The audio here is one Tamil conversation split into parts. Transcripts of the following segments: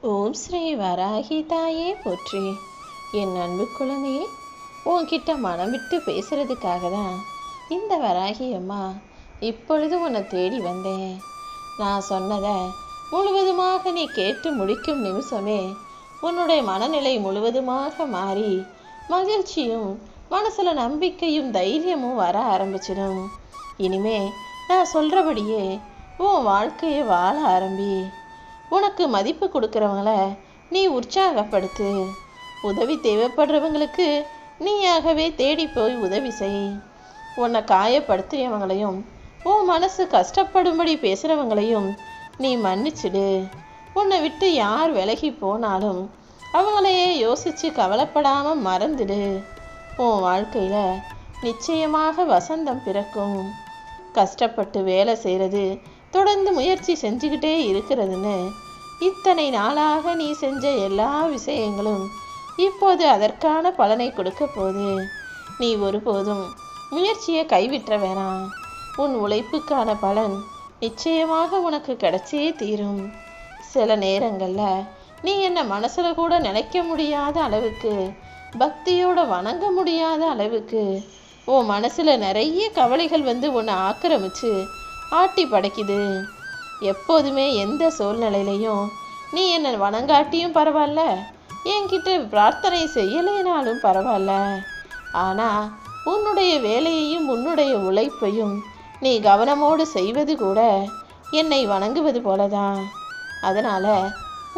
ஓம் ஸ்ரீ வராகி தாயே போற்றி. என் அன்பு குழந்தையே, உன்கிட்ட மனம் விட்டு பேசுறதுக்காக தான் இந்த வராகி அம்மா இப்பொழுது உன்னை தேடி வந்தேன். நான் சொன்னதை முழுவதுமாக நீ கேட்டு முடிக்கும் நிமிஷமே உன்னுடைய மனநிலை முழுவதுமாக மாறி மகிழ்ச்சியும் மனசுல நம்பிக்கையும் தைரியமும் வர ஆரம்பிச்சிடும். இனிமே நான் சொல்றபடியே உன் வாழ்க்கையை வாழ ஆரம்பி. உனக்கு மதிப்பு கொடுக்குறவங்கள நீ உற்சாகப்படுத்து. உதவி தேவைப்படுறவங்களுக்கு நீயாகவே தேடி போய் உதவி செய். உன்னை காயப்படுத்தியவங்களையும் உன் மனசு கஷ்டப்படும்படி பேசுகிறவங்களையும் நீ மன்னிச்சிடு. உன்னை விட்டு யார் விலகி போனாலும் அவங்களையே யோசித்து கவலைப்படாமல் மறந்துடு. உன் வாழ்க்கையில் நிச்சயமாக வசந்தம் பிறக்கும். கஷ்டப்பட்டு வேலை செய்கிறது, தொடர்ந்து முயற்சி செஞ்சுக்கிட்டே இருக்கிறதுன்னு இத்தனை நாளாக நீ செஞ்ச எல்லா விஷயங்களும் இப்போது அதற்கான பலனை கொடுக்க போகுது. நீ ஒருபோதும் முயற்சியை கைவிட்ட வேணாம். உன் உழைப்புக்கான பலன் நிச்சயமாக உனக்கு கிடைச்சே தீரும். சில நேரங்களில் நீ என்ன மனசில் கூட நினைக்க முடியாத அளவுக்கு, பக்தியோட வணங்க முடியாத அளவுக்கு உன் மனசில் நிறைய கவலைகள் வந்து உன்னை ஆக்கிரமிச்சு ஆட்டி படைக்குது. எப்போதுமே எந்த சூழ்நிலையிலையும் நீ என்னை வணங்காட்டியும் பரவாயில்ல, என்கிட்ட பிரார்த்தனை செய்யலைனாலும் பரவாயில்ல, ஆனால் உன்னுடைய வேலையையும் உன்னுடைய உழைப்பையும் நீ கவனமோடு செய்வது கூட என்னை வணங்குவது போலதான். அதனால்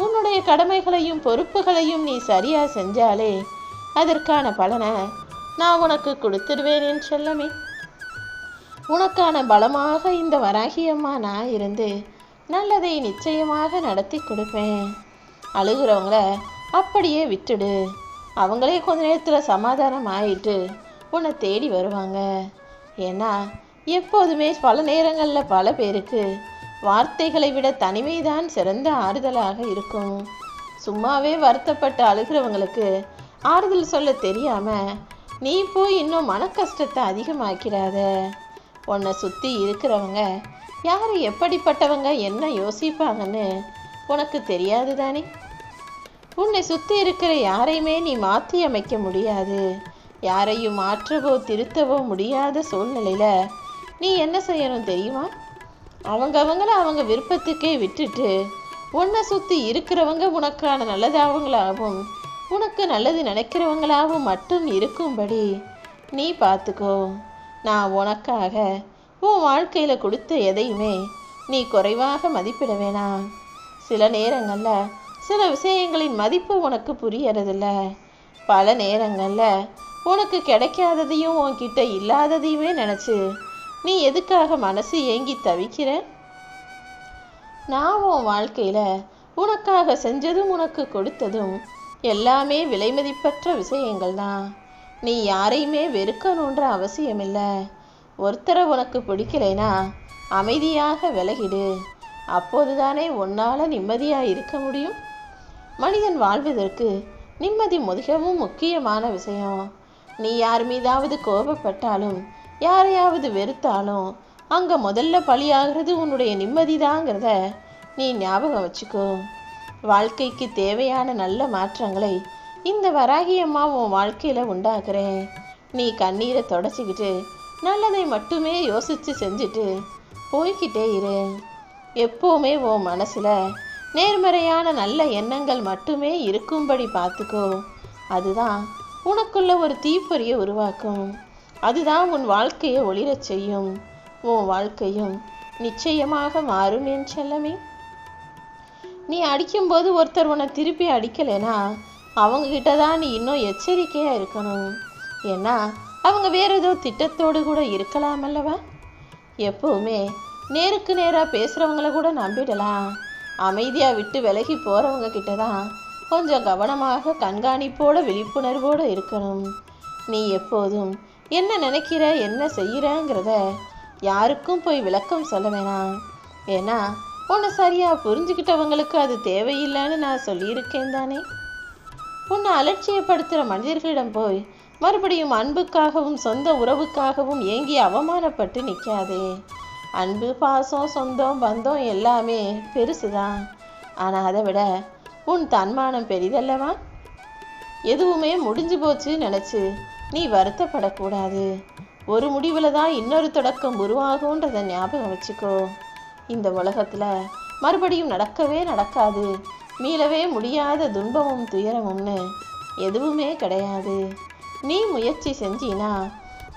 உன்னுடைய கடமைகளையும் பொறுப்புகளையும் நீ சரியாக செஞ்சாலே அதற்கான பலனை நான் உனக்கு கொடுத்துடுவேன் என் செல்லமே. உனக்கான பலமாக இந்த வராகியம்மா நான் இருந்து நல்லதை நிச்சயமாக நடத்தி கொடுப்பேன். அழுகிறவங்கள அப்படியே விட்டுடு. அவங்களே கொஞ்ச நேரத்தில் சமாதானம் ஆகிட்டு உன்னை தேடி வருவாங்க. ஏன்னா எப்போதுமே பல நேரங்களில் பல பேருக்கு வார்த்தைகளை விட தனிமைதான் சிறந்த ஆறுதலாக இருக்கும். சும்மாவே வருத்தப்பட்டு அழுகிறவங்களுக்கு ஆறுதல் சொல்ல தெரியாமல் நீ போய் இன்னும் மன கஷ்டத்தை அதிகமாக்கிறாத. உன்னை சுற்றி இருக்கிறவங்க யார் எப்படிப்பட்டவங்க என்ன யோசிப்பாங்கன்னு உனக்கு தெரியாது தானே. உன்னை சுற்றி இருக்கிற யாரையுமே நீ மாற்றி அமைக்க முடியாது. யாரையும் மாற்றவோ திருத்தவோ முடியாத சூழ்நிலையில் நீ என்ன செய்யணும் தெரியுமா? அவங்கள அவங்க விருப்பத்துக்கே விட்டுட்டு உன்னை சுற்றி இருக்கிறவங்க உனக்கான நல்லதாகவங்களாகவும் உனக்கு நல்லது நினைக்கிறவங்களாகவும் மட்டும் இருக்கும்படி நீ பார்த்துக்கோ. நான் உனக்காக உன் வாழ்க்கையில் கொடுத்த எதையுமே நீ குறைவாக மதிப்பிட வேணாம். சில நேரங்களில் சில விஷயங்களின் மதிப்பு உனக்கு புரியறதில்ல. பல நேரங்களில் உனக்கு கிடைக்காததையும் உன்கிட்ட இல்லாததையுமே நினச்சி நீ எதுக்காக மனசு ஏங்கி தவிக்கிற? நான் உன் வாழ்க்கையில் உனக்காக செஞ்சதும் உனக்கு கொடுத்ததும் எல்லாமே விலைமதிப்பற்ற விஷயங்கள் தான். நீ யாரையுமே வெறுக்கணுன்ற அவசியமில்லை. ஒருத்தரை உனக்கு பிடிக்கலைனா அமைதியாக விலகிடு. அப்போது தானே உன்னால் நிம்மதியாக இருக்க முடியும். மனிதன் வாழ்வதற்கு நிம்மதி மிகவும் முக்கியமான விஷயம். நீ யார் மீதாவது கோபப்பட்டாலும் யாரையாவது வெறுத்தாலும் அங்கே முதல்ல பலியாகிறது உன்னுடைய நிம்மதிதாங்கிறத நீ ஞாபகம் வச்சுக்கோ. வாழ்க்கைக்கு தேவையான நல்ல மாற்றங்களை இந்த வராகியம்மா உன் வாழ்க்கையில் உண்டாக்குறேன். நீ கண்ணீரை தொடச்சிக்கிட்டு நல்லதை மட்டுமே யோசித்து செஞ்சுட்டு போய்கிட்டே இரு. எப்போவுமே உன் மனசில் நேர்மறையான நல்ல எண்ணங்கள் மட்டுமே இருக்கும்படி பார்த்துக்கோ. அதுதான் உனக்குள்ள ஒரு தீப்பொறியை உருவாக்கும். அதுதான் உன் வாழ்க்கையை ஒளிரச் செய்யும். உன் வாழ்க்கையும் நிச்சயமாக மாறும் என் செல்லமே. நீ அடிக்கும்போது ஒருத்தர் உன்னை திருப்பி அடிக்கலைன்னா அவங்கக்கிட்ட தான் நீ இன்னும் எச்சரிக்கையாக இருக்கணும். ஏன்னா அவங்க வேறு ஏதோ திட்டத்தோடு கூட இருக்கலாம் அல்லவா. எப்போவுமே நேருக்கு நேராக பேசுகிறவங்கள கூட நம்பிடலாம். அமைதியாக விட்டு விலகி போகிறவங்க கிட்ட தான் கொஞ்சம் கவனமாக கண்காணிப்போடு விழிப்புணர்வோடு இருக்கணும். நீ எப்போதும் என்ன நினைக்கிற என்ன செய்கிறங்கிறத யாருக்கும் போய் விளக்கம் சொல்ல வேணாம். ஏன்னா உன்னை சரியாக புரிஞ்சுக்கிட்டவங்களுக்கு அது தேவையில்லைன்னு நான் சொல்லியிருக்கேன் தானே. உன்னை அலட்சியப்படுத்துகிற மனிதர்களிடம் போய் மறுபடியும் அன்புக்காகவும் சொந்த உறவுக்காகவும் ஏங்கி அவமானப்பட்டு நிற்காதே. அன்பு பாசம் சொந்தம் பந்தம் எல்லாமே பெருசு தான். ஆனால் அதை விட உன் தன்மானம் பெரிதல்லவா? எதுவுமே முடிஞ்சு போச்சு நினச்சி நீ வருத்தப்படக்கூடாது. ஒரு முடிவில் தான் இன்னொரு தொடக்கம் உருவாகுன்றதை ஞாபகம் வச்சுக்கோ. இந்த உலகத்தில் மறுபடியும் நடக்கவே நடக்காது, மீளவே முடியாத துன்பமும் துயரமும்னு எதுவுமே கிடையாது. நீ முயற்சி செஞ்சினா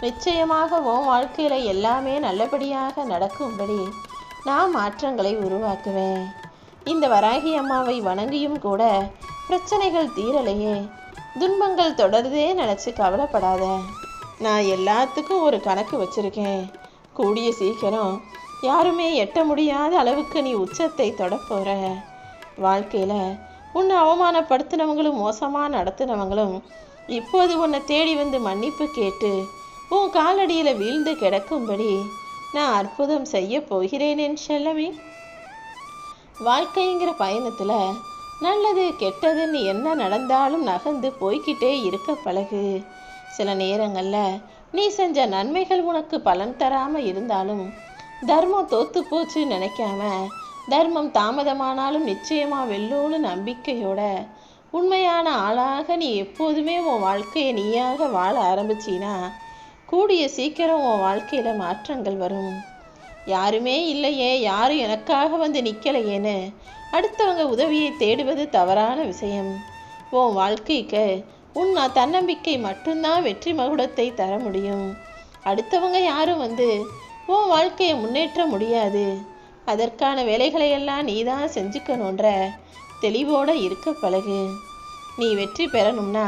நிச்சயமாக உன் வாழ்க்கையில் எல்லாமே நல்லபடியாக நடக்கும்படி நான் மாற்றங்களை உருவாக்குவேன். இந்த வராகி அம்மாவை வணங்கியும் கூட பிரச்சனைகள் தீரலையே, துன்பங்கள் தொடருதே நினச்சி கவலைப்படாத. நான் எல்லாத்துக்கும் ஒரு கணக்கு வச்சிருக்கேன். கூடிய சீக்கிரம் யாருமே எட்ட முடியாத அளவுக்கு நீ உச்சத்தை தொடப்போற. வாழ்க்கையில் உன்னை அவமானப்படுத்தினவங்களும் மோசமாக நடத்தினவங்களும் இப்போது உன்னை தேடி வந்து மன்னிப்பு கேட்டு உன் காலடியில் வீழ்ந்து கிடக்கும்படி நான் அற்புதம் செய்ய போகிறேன் என் செல்லமே. வாழ்க்கைங்கிற பயணத்தில் நல்லது கெட்டதுன்னு என்ன நடந்தாலும் நகர்ந்து போய்கிட்டே இருக்க பழகு. சில நேரங்களில் நீ செஞ்ச நன்மைகள் உனக்கு பலன் தராமல் இருந்தாலும் தர்மம் தோத்து போச்சு நினைக்காம, தர்மம் தாமதமானாலும் நிச்சயமாக வெல்லோன்னு நம்பிக்கையோட உண்மையான ஆளாக நீ எப்போதுமே உன் வாழ்க்கையை நீயாக வாழ ஆரம்பிச்சினா கூடிய சீக்கிரம் உன் வாழ்க்கையில் மாற்றங்கள் வரும். யாருமே இல்லையே, யாரும் எனக்காக வந்து நிற்கலையேன்னு அடுத்தவங்க உதவியை தேடுவது தவறான விஷயம். உன் வாழ்க்கைக்கு உன் தன்னம்பிக்கை மட்டும்தான் வெற்றி மகுடத்தை தர முடியும். அடுத்தவங்க யாரும் வந்து உன் வாழ்க்கையை முன்னேற்ற முடியாது. அதற்கான வேலைகளையெல்லாம் நீ தான் செஞ்சுக்கணுன்ற தெளிவோடு இருக்க பழகு. நீ வெற்றி பெறணும்னா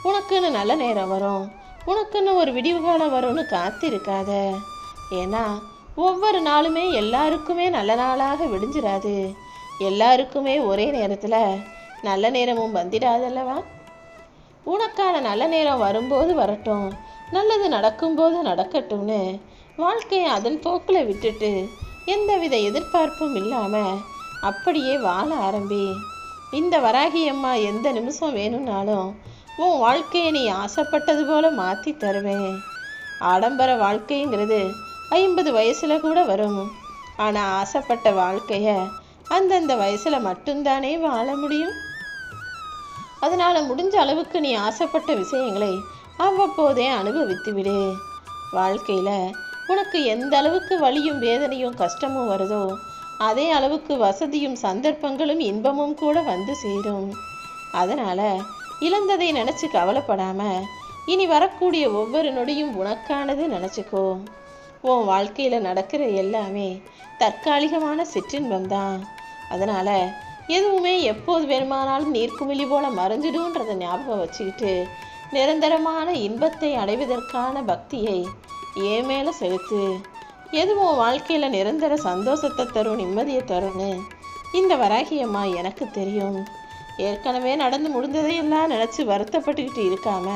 உனக்குன்னு நல்ல நேரம் வரும், உனக்குன்னு ஒரு விடிவு காலம் வரும்னு காத்திருக்காத. ஏன்னா ஒவ்வொரு நாளுமே எல்லாருக்குமே நல்ல நாளாக விடிஞ்சிடாது. எல்லாருக்குமே ஒரே நேரத்தில் நல்ல நேரமும் வந்துடாதல்லவா? உனக்கான நல்ல நேரம் வரும்போது வரட்டும், நல்லது நடக்கும்போது நடக்கட்டும்னு வாழ்க்கையை அதன் போக்கில் விட்டுட்டு எந்தவித எதிர்பார்ப்பும் இல்லாமல் அப்படியே வாழ ஆரம்பி. இந்த வராகி அம்மா எந்த நிமிஷம் வேணும்னாலும் உன் வாழ்க்கையை நீ ஆசைப்பட்டது போல மாற்றி தருவேன். ஆடம்பர வாழ்க்கைங்கிறது 50 வயசில் கூட வரும். ஆனால் ஆசைப்பட்ட வாழ்க்கையை அந்தந்த வயசில் மட்டும்தானே வாழ முடியும். அதனால் முடிஞ்ச அளவுக்கு நீ ஆசைப்பட்ட விஷயங்களை அவ்வப்போதே அனுபவித்து விடு. வாழ்க்கையில் உனக்கு எந்த அளவுக்கு வலியும் வேதனையும் கஷ்டமும் வருதோ அதே அளவுக்கு வசதியும் சந்தர்ப்பங்களும் இன்பமும் கூட வந்து சேரும். அதனால் இழந்ததை நினச்சி கவலைப்படாமல் இனி வரக்கூடிய ஒவ்வொரு நொடியும் உனக்கானது நினச்சிக்கோ. உன் வாழ்க்கையில் நடக்கிற எல்லாமே தற்காலிகமான சிற்றின்பம்தான். அதனால் எதுவுமே எப்போது வேணுமானாலும் நீர்க்குமிழி போல மறைஞ்சிடுன்றதை ஞாபகம் வச்சுக்கிட்டு நிரந்தரமான இன்பத்தை அடைவதற்கான பக்தியை ஏன் மேலே செலுத்து. எதுவும் வாழ்க்கையில் நிரந்தர சந்தோஷத்தை தரும், நிம்மதியை தரும்னு இந்த வராகியம்மா எனக்கு தெரியும். ஏற்கனவே நடந்து முடிந்ததையெல்லாம் நினச்சி வருத்தப்பட்டுக்கிட்டு இருக்காம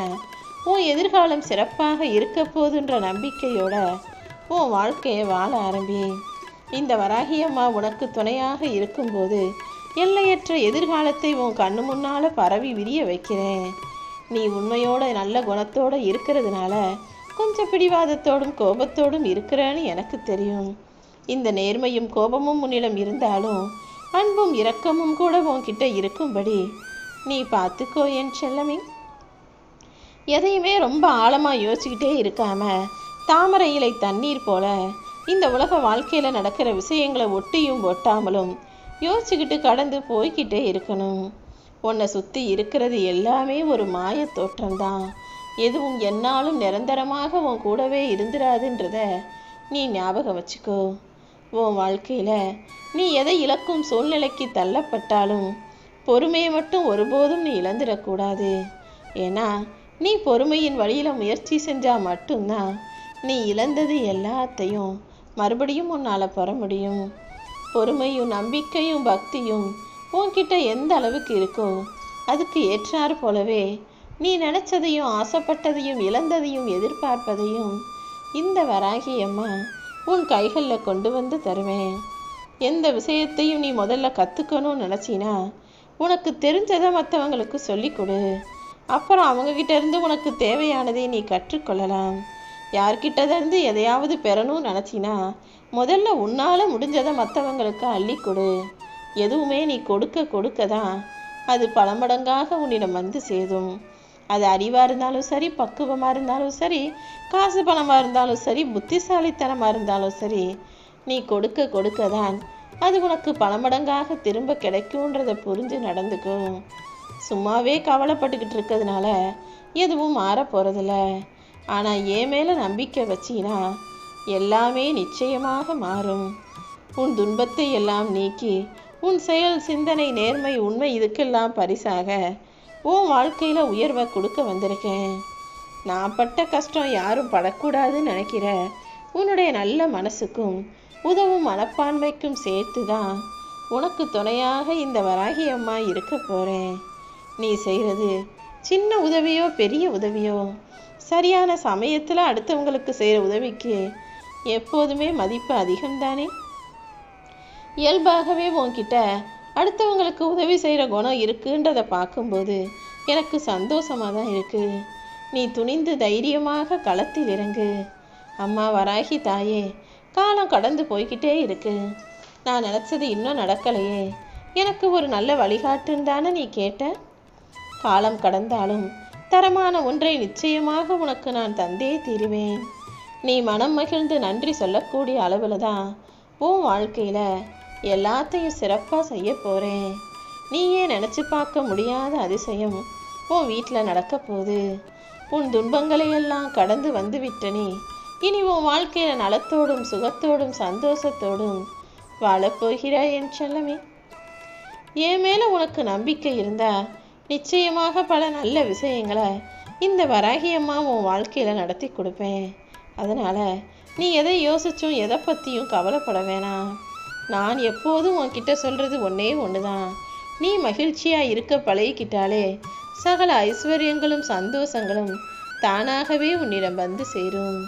உன் எதிர்காலம் சிறப்பாக இருக்க போதுன்ற நம்பிக்கையோட உன் வாழ்க்கையை வாழ ஆரம்பி. இந்த வராகியம்மா உனக்கு துணையாக இருக்கும்போது எல்லையற்ற எதிர்காலத்தை உன் கண்ணு முன்னால் பரவி விரிய வைக்கிறேன். நீ உண்மையோட நல்ல குணத்தோடு இருக்கிறதுனால கொஞ்சம் பிடிவாதத்தோடும் கோபத்தோடும் இருக்கிறேன்னு எனக்கு தெரியும். இந்த நேர்மையும் கோபமும் உன்னிடம் இருந்தாலும் அன்பும் இரக்கமும் கூட உன்கிட்ட இருக்கும்படி நீ பார்த்துக்கோ என் செல்லமே. எதையுமே ரொம்ப ஆழமாக யோசிச்சுக்கிட்டே இருக்காம தாமரை இலை தண்ணீர் போல இந்த உலக வாழ்க்கையில் நடக்கிற விஷயங்களை ஒட்டியும் ஒட்டாமலும் யோசிச்சுக்கிட்டு கடந்து போய்கிட்டே இருக்கணும். உன்னை சுற்றி இருக்கிறது எல்லாமே ஒரு மாய தோற்றம்தான். எதுவும் என்னாலும் நிரந்தரமாக உன் கூடவே இருந்துடாதுன்றத நீ ஞாபகம் வச்சுக்கோ. உன் வாழ்க்கையில் நீ எதை இழக்கும் சூழ்நிலைக்கு தள்ளப்பட்டாலும் பொறுமையை மட்டும் ஒருபோதும் நீ இழந்துடக்கூடாது. ஏன்னா நீ பொறுமையின் வழியில் முயற்சி செஞ்சால் மட்டும்தான் நீ இழந்தது எல்லாத்தையும் மறுபடியும் உன்னால் பெற முடியும். பொறுமையும் நம்பிக்கையும் பக்தியும் உன்கிட்ட எந்த அளவுக்கு இருக்கோ அதுக்கு ஏற்றாறு போலவே நீ நினச்சதையும் ஆசைப்பட்டதையும் இழந்ததையும் எதிர்பார்ப்பதையும் இந்த வராகி அம்மா உன் கைகளில் கொண்டு வந்து தருவேன். எந்த விஷயத்தையும் நீ முதல்ல கற்றுக்கணும்னு நினச்சினா உனக்கு தெரிஞ்சதை மற்றவங்களுக்கு சொல்லிக் கொடு. அப்புறம் அவங்கக்கிட்ட இருந்து உனக்கு தேவையானதை நீ கற்றுக்கொள்ளலாம். யார்கிட்டேருந்து எதையாவது பெறணும்னு நினச்சினா முதல்ல உன்னால் முடிஞ்சதை மற்றவங்களுக்கு அள்ளி கொடு. எதுவுமே நீ கொடுக்க கொடுக்க தான் அது பல மடங்காக உன்னிடம் வந்து சேரும். அது அறிவாக இருந்தாலும் சரி, பக்குவமாக இருந்தாலும் சரி, காசு பணமாக இருந்தாலும் சரி, புத்திசாலித்தனமாக இருந்தாலும் சரி, நீ கொடுக்க கொடுக்க தான் அது உனக்கு பல மடங்காக திரும்ப கிடைக்கும்ன்றதை புரிஞ்சு நடந்துக்கும். சும்மாவே கவலைப்பட்டுக்கிட்டு இருக்கிறதுனால எதுவும் மாற போகிறதில்ல. ஆனால் என் மேலே நம்பிக்கை வச்சினா எல்லாமே நிச்சயமாக மாறும். உன் துன்பத்தை எல்லாம் நீக்கி உன் செயல், சிந்தனை, நேர்மை, உண்மை இதுக்கெல்லாம் பரிசாக உன் வாழ்க்கையில் உயர்வை கொடுக்க வந்திருக்கேன். நான் பட்ட கஷ்டம் யாரும் படக்கூடாதுன்னு நினைக்கிற உன்னுடைய நல்ல மனசுக்கும் உதவும் மனப்பான்மைக்கும் சேர்த்து தான் உனக்கு துணையாக இந்த வராகி அம்மா இருக்க போகிறேன். நீ செய்கிறது சின்ன உதவியோ பெரிய உதவியோ, சரியான சமயத்தில் அடுத்தவங்களுக்கு செய்கிற உதவிக்கு எப்போதுமே மதிப்பு அதிகம்தானே. இயல்பாகவே உன்கிட்ட அடுத்தவங்களுக்கு உதவி செய்கிற குணம் இருக்குன்றதை பார்க்கும்போது எனக்கு சந்தோஷமாக தான் இருக்குது. நீ துணிந்து தைரியமாக களத்தில் இறங்கு. அம்மா வராகி தாயே, காலம் கடந்து போய்கிட்டே இருக்கு. நான் நினச்சது இன்னும் நடக்கலையே, எனக்கு ஒரு நல்ல வழிகாட்டுன்னு தானே நீ கேட்ட. காலம் கடந்தாலும் தரமான ஒன்றை நிச்சயமாக உனக்கு நான் தந்தே தீருவேன். நீ மனம் மகிழ்ந்து நன்றி சொல்லக்கூடிய அளவில் தான் உன் வாழ்க்கையில் எல்லாத்தையும் சிறப்பாக செய்ய போகிறேன். நீயே நினச்சி பார்க்க முடியாத அதிசயம் உன் வீட்டில் நடக்க போகுது. உன் துன்பங்களையெல்லாம் கடந்து வந்து விட்ட நீ இனி உன் வாழ்க்கையில் நலத்தோடும் சுகத்தோடும் சந்தோஷத்தோடும் வாழப்போகிறாய் என் செல்லமே. என் மேலே உனக்கு நம்பிக்கை இருந்தா நிச்சயமாக பல நல்ல விஷயங்களை இந்த வராகி அம்மா உன் வாழ்க்கையில் நடத்தி கொடுப்பேன். அதனால் நீ எதை யோசிச்சும் எதை பற்றியும் கவலைப்பட வேணாம். நான் எப்போதும் உன்கிட்ட சொல்கிறது ஒன்றே ஒன்று தான். நீ மகிழ்ச்சியாக இருக்க பழகிக்கிட்டாலே சகல ஐஸ்வர்யங்களும் சந்தோஷங்களும் தானாகவே உன்னிடம் வந்து சேரும்.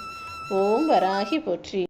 ஓம் வராகி போற்றி.